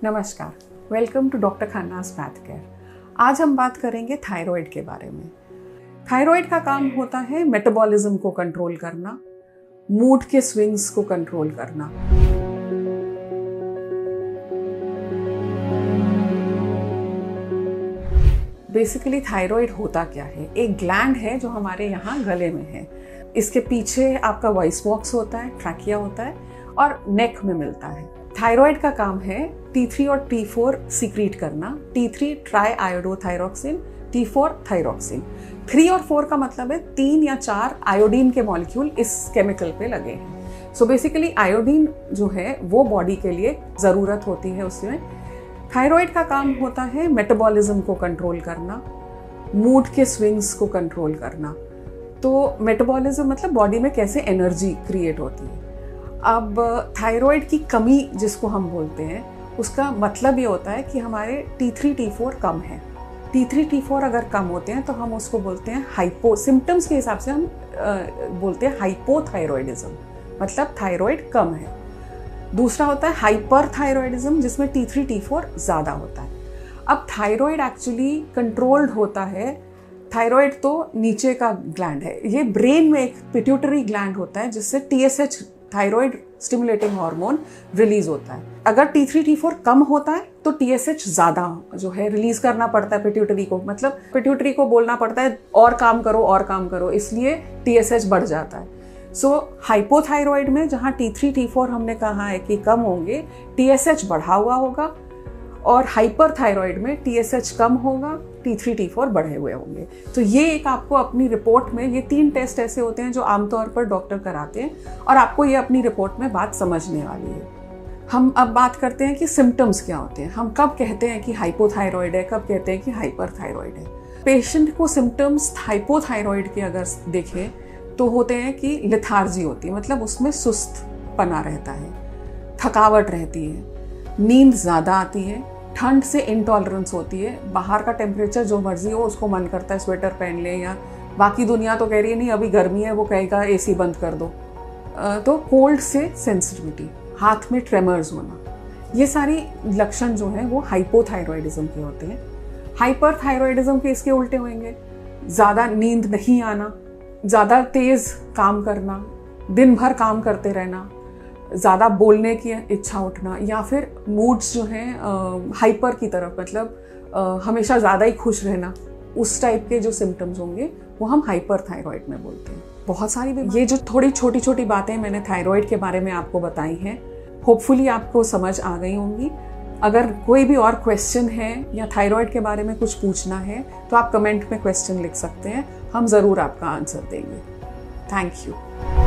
नमस्कार, welcome to doctor Khanna's path care. आज हम बात करेंगे थायराइड के बारे में। थायराइड का काम होता है मेटाबॉलिज्म को कंट्रोल करना, मूड के स्विंग्स को कंट्रोल करना। बेसिकली थायराइड होता क्या है? एक ग्लैंड है जो हमारे यहाँ गले में है। इसके पीछे आपका वॉइस बॉक्स होता है, ट्रैकिया होता है और नेक में मिलता है। थायराइड का काम है T3 और T4 सीक्रेट करना। T3 try आयोडोथायरोक्सिन, T4 thyroxine. 3 और 4 का मतलब है 3 या 4 आयोडीन के मॉलिक्यूल इस केमिकल पे लगे हैं। सो बेसिकली आयोडीन जो है वो बॉडी के लिए ज़रूरत होती है उसमें। थायराइड का काम होता है मेटाबॉलिज्म को कंट्रोल करना, मूड के स्विंग्स को कंट्रोल करना। तो मेटाबॉलिज्म मतलब बॉडी में कैसे एनर्जी क्रिएट होती है। अब थायराइड की कमी जिसको हम बोलते हैं उसका मतलब ये होता है कि हमारे T3 T4 कम है। T3 T4 अगर कम होते हैं तो हम उसको बोलते हैं हाइपो, सिम्टम्स के हिसाब से हम बोलते हैं हाइपोथायरॉयडिज्म, मतलब थायराइड कम है। दूसरा होता है हाइपर थायरॉयडिज्म जिसमें T3 T4 ज़्यादा होता है। अब थायराइड एक्चुअली कंट्रोल्ड होता है। थायराइड तो नीचे का ग्लैंड है, ये ब्रेन में एक पिट्यूटरी ग्लैंड होता है जिससे TSH thyroid stimulating hormone release होता है। अगर T3 T4 कम होता है तो TSH ज़्यादा जो है रिलीज करना पड़ता है पिट्यूटरी को, मतलब पिट्यूटरी को बोलना पड़ता है और काम करो और काम करो, इसलिए TSH बढ़ जाता है। सो हाइपोथायरॉइड में जहाँ T3 T4 हमने कहा है कि कम होंगे, TSH बढ़ा हुआ होगा, और हाइपर थायरॉइड में TSH कम होगा, T3 T4 बढ़े हुए होंगे। तो ये एक आपको अपनी रिपोर्ट में, ये 3 टेस्ट ऐसे होते हैं जो आमतौर पर डॉक्टर कराते हैं और आपको ये अपनी रिपोर्ट में बात समझने वाली है। हम अब बात करते हैं कि सिम्टम्स क्या होते हैं। हम कब कहते हैं कि हाइपोथायरॉइड है, कब कहते हैं कि हाइपर थायरॉइड है। पेशेंट को सिम्टम्स हाइपोथायरॉइड के अगर देखें तो होते हैं कि लिथार्जी होती है, मतलब उसमें सुस्त पना रहता है, थकावट रहती है, नींद ज़्यादा आती है, ठंड से इंटॉलरेंस होती है। बाहर का टेम्परेचर जो मर्जी हो उसको मन करता है स्वेटर पहन ले, या बाकी दुनिया तो कह रही है नहीं अभी गर्मी है, वो कहेगा AC बंद कर दो। तो कोल्ड से सेंसिटिविटी, हाथ में ट्रेमर्स होना, ये सारी लक्षण जो हैं वो हाइपोथायरॉयडिज्म के होते हैं। हाइपर थायरॉयडिज्म के इसके उल्टे होंगे, ज़्यादा नींद नहीं आना, ज़्यादा तेज़ काम करना, दिन भर काम करते रहना, ज़्यादा बोलने की इच्छा उठना, या फिर मूड्स जो हैं हाइपर की तरफ, मतलब हमेशा ज़्यादा ही खुश रहना, उस टाइप के जो सिम्टम्स होंगे वो हम हाइपर थायरॉइड में बोलते हैं। बहुत सारी ये जो थोड़ी छोटी छोटी बातें मैंने थायराइड के बारे में आपको बताई हैं, होपफुली आपको समझ आ गई होंगी। अगर कोई भी और क्वेश्चन है या थायराइड के बारे में कुछ पूछना है तो आप कमेंट में क्वेश्चन लिख सकते हैं, हम ज़रूर आपका आंसर देंगे। Thank you.